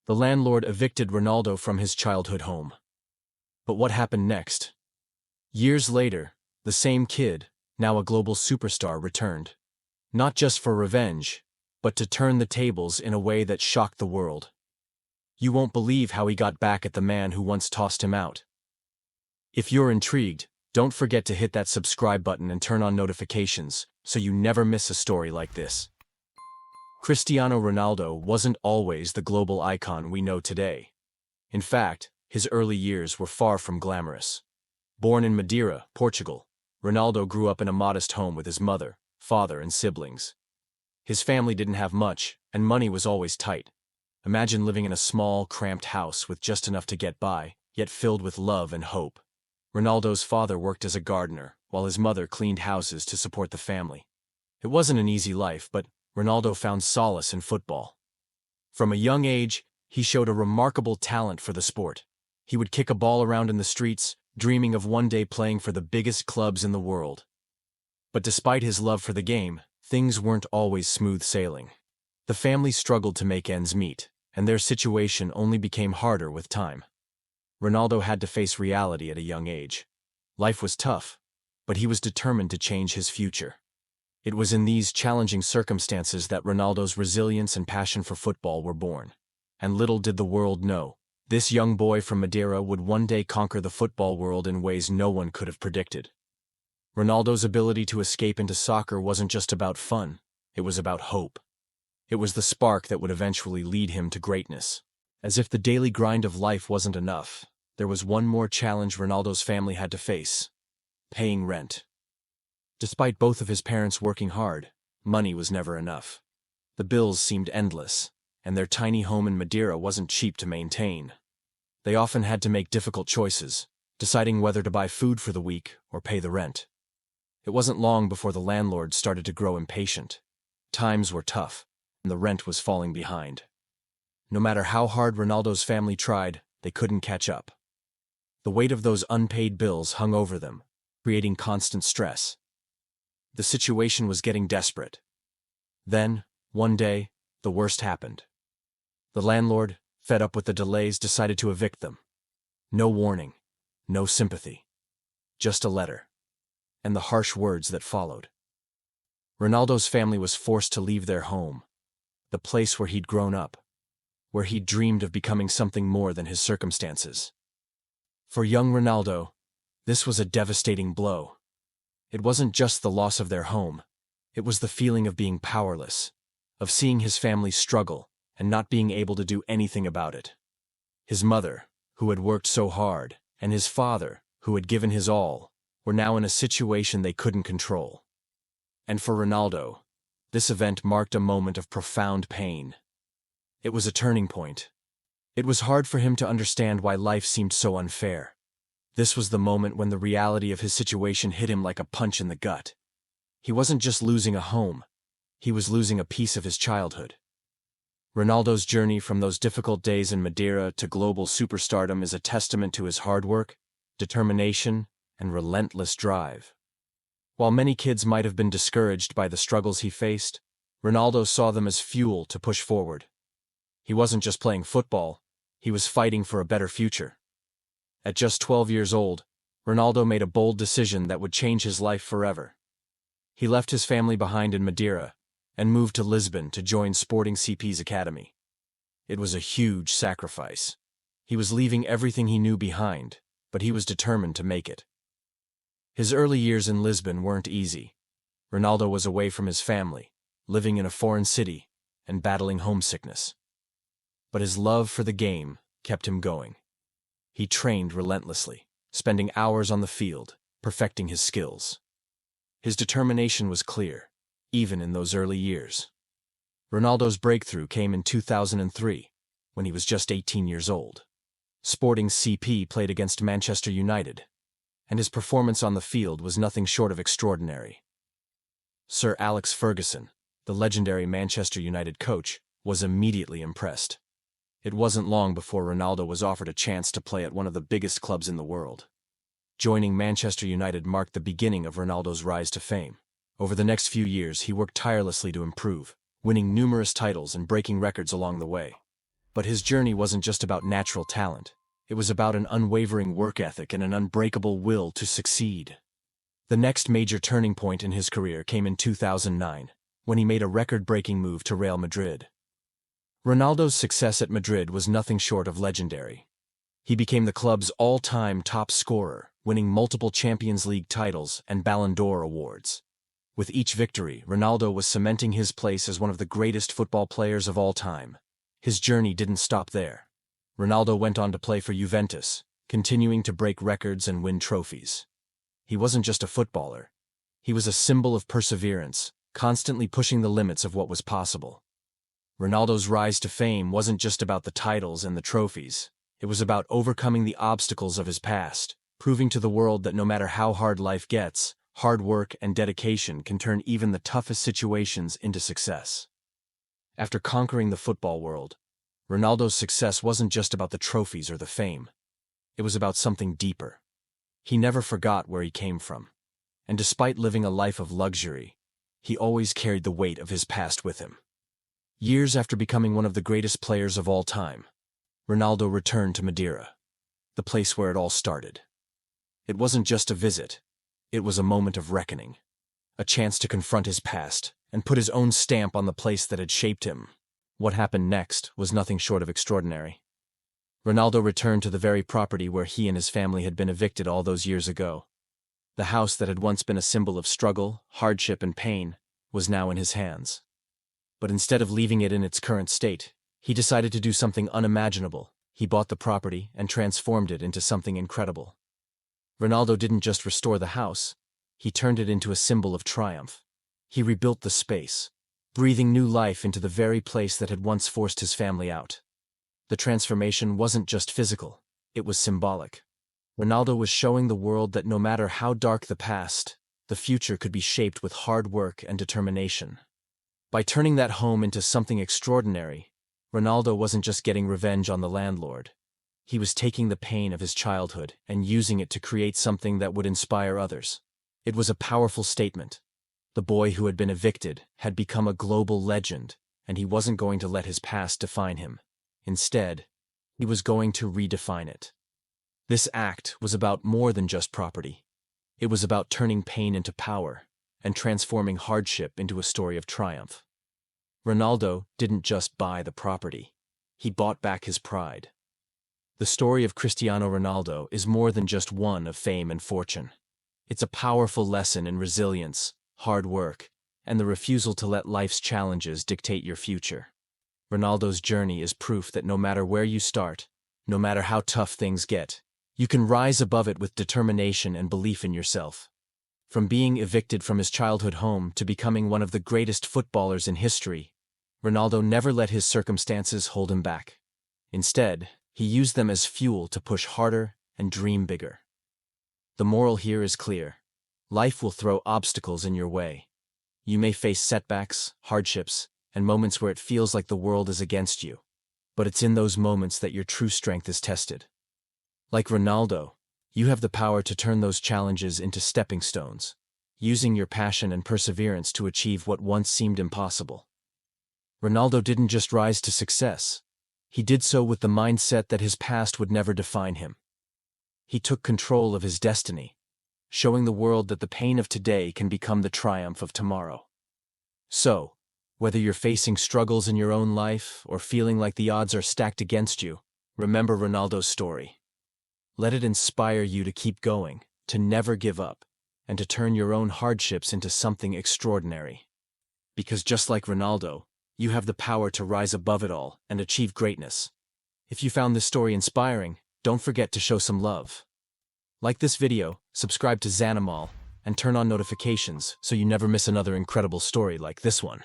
The landlord evicted Ronaldo from his childhood home. But what happened next? Years later, the same kid, now a global superstar, returned. Not just for revenge, but to turn the tables in a way that shocked the world. You won't believe how he got back at the man who once tossed him out. If you're intrigued, don't forget to hit that subscribe button and turn on notifications so you never miss a story like this. Cristiano Ronaldo wasn't always the global icon we know today. In fact, his early years were far from glamorous. Born in Madeira, Portugal, Ronaldo grew up in a modest home with his mother, father, and siblings. His family didn't have much, and money was always tight. Imagine living in a small, cramped house with just enough to get by, yet filled with love and hope. Ronaldo's father worked as a gardener, while his mother cleaned houses to support the family. It wasn't an easy life, but Ronaldo found solace in football. From a young age, he showed a remarkable talent for the sport. He would kick a ball around in the streets, dreaming of one day playing for the biggest clubs in the world. But despite his love for the game, things weren't always smooth sailing. The family struggled to make ends meet, and their situation only became harder with time. Ronaldo had to face reality at a young age. Life was tough, but he was determined to change his future. It was in these challenging circumstances that Ronaldo's resilience and passion for football were born. And little did the world know, this young boy from Madeira would one day conquer the football world in ways no one could have predicted. Ronaldo's ability to escape into soccer wasn't just about fun, it was about hope. It was the spark that would eventually lead him to greatness. As if the daily grind of life wasn't enough, there was one more challenge Ronaldo's family had to face: paying rent. Despite both of his parents working hard, money was never enough. The bills seemed endless, and their tiny home in Madeira wasn't cheap to maintain. They often had to make difficult choices, deciding whether to buy food for the week or pay the rent. It wasn't long before the landlord started to grow impatient. Times were tough, and the rent was falling behind. No matter how hard Ronaldo's family tried, they couldn't catch up. The weight of those unpaid bills hung over them, creating constant stress. The situation was getting desperate. Then, one day, the worst happened. The landlord, fed up with the delays, decided to evict them. No warning, no sympathy. Just a letter. And the harsh words that followed. Ronaldo's family was forced to leave their home, the place where he'd grown up, where he'd dreamed of becoming something more than his circumstances. For young Ronaldo, this was a devastating blow. It wasn't just the loss of their home, it was the feeling of being powerless, of seeing his family struggle and not being able to do anything about it. His mother, who had worked so hard, and his father, who had given his all, were now in a situation they couldn't control. And for Ronaldo, this event marked a moment of profound pain. It was a turning point. It was hard for him to understand why life seemed so unfair. This was the moment when the reality of his situation hit him like a punch in the gut. He wasn't just losing a home, he was losing a piece of his childhood. Ronaldo's journey from those difficult days in Madeira to global superstardom is a testament to his hard work, determination, and relentless drive. While many kids might have been discouraged by the struggles he faced, Ronaldo saw them as fuel to push forward. He wasn't just playing football, he was fighting for a better future. At just 12 years old, Ronaldo made a bold decision that would change his life forever. He left his family behind in Madeira and moved to Lisbon to join Sporting CP's academy. It was a huge sacrifice. He was leaving everything he knew behind, but he was determined to make it. His early years in Lisbon weren't easy. Ronaldo was away from his family, living in a foreign city, and battling homesickness. But his love for the game kept him going. He trained relentlessly, spending hours on the field, perfecting his skills. His determination was clear, even in those early years. Ronaldo's breakthrough came in 2003, when he was just 18 years old. Sporting CP played against Manchester United, and his performance on the field was nothing short of extraordinary. Sir Alex Ferguson, the legendary Manchester United coach, was immediately impressed. It wasn't long before Ronaldo was offered a chance to play at one of the biggest clubs in the world. Joining Manchester United marked the beginning of Ronaldo's rise to fame. Over the next few years, he worked tirelessly to improve, winning numerous titles and breaking records along the way. But his journey wasn't just about natural talent. It was about an unwavering work ethic and an unbreakable will to succeed. The next major turning point in his career came in 2009, when he made a record-breaking move to Real Madrid. Ronaldo's success at Madrid was nothing short of legendary. He became the club's all-time top scorer, winning multiple Champions League titles and Ballon d'Or awards. With each victory, Ronaldo was cementing his place as one of the greatest football players of all time. His journey didn't stop there. Ronaldo went on to play for Juventus, continuing to break records and win trophies. He wasn't just a footballer. He was a symbol of perseverance, constantly pushing the limits of what was possible. Ronaldo's rise to fame wasn't just about the titles and the trophies. It was about overcoming the obstacles of his past, proving to the world that no matter how hard life gets, hard work and dedication can turn even the toughest situations into success. After conquering the football world, Ronaldo's success wasn't just about the trophies or the fame. It was about something deeper. He never forgot where he came from. And despite living a life of luxury, he always carried the weight of his past with him. Years after becoming one of the greatest players of all time, Ronaldo returned to Madeira, the place where it all started. It wasn't just a visit. It was a moment of reckoning, a chance to confront his past and put his own stamp on the place that had shaped him. What happened next was nothing short of extraordinary. Ronaldo returned to the very property where he and his family had been evicted all those years ago. The house that had once been a symbol of struggle, hardship, and pain was now in his hands. But instead of leaving it in its current state, he decided to do something unimaginable. He bought the property and transformed it into something incredible. Ronaldo didn't just restore the house, he turned it into a symbol of triumph. He rebuilt the space, breathing new life into the very place that had once forced his family out. The transformation wasn't just physical, it was symbolic. Ronaldo was showing the world that no matter how dark the past, the future could be shaped with hard work and determination. By turning that home into something extraordinary, Ronaldo wasn't just getting revenge on the landlord. He was taking the pain of his childhood and using it to create something that would inspire others. It was a powerful statement. The boy who had been evicted had become a global legend, and he wasn't going to let his past define him. Instead, he was going to redefine it. This act was about more than just property. It was about turning pain into power and transforming hardship into a story of triumph. Ronaldo didn't just buy the property. He bought back his pride. The story of Cristiano Ronaldo is more than just one of fame and fortune. It's a powerful lesson in resilience, hard work, and the refusal to let life's challenges dictate your future. Ronaldo's journey is proof that no matter where you start, no matter how tough things get, you can rise above it with determination and belief in yourself. From being evicted from his childhood home to becoming one of the greatest footballers in history, Ronaldo never let his circumstances hold him back. Instead, he used them as fuel to push harder and dream bigger. The moral here is clear. Life will throw obstacles in your way. You may face setbacks, hardships, and moments where it feels like the world is against you. But it's in those moments that your true strength is tested. Like Ronaldo, you have the power to turn those challenges into stepping stones, using your passion and perseverance to achieve what once seemed impossible. Ronaldo didn't just rise to success. He did so with the mindset that his past would never define him. He took control of his destiny, showing the world that the pain of today can become the triumph of tomorrow. So, whether you're facing struggles in your own life or feeling like the odds are stacked against you, remember Ronaldo's story. Let it inspire you to keep going, to never give up, and to turn your own hardships into something extraordinary. Because just like Ronaldo, you have the power to rise above it all and achieve greatness. If you found this story inspiring, don't forget to show some love. Like this video, subscribe to Zanimal, and turn on notifications so you never miss another incredible story like this one.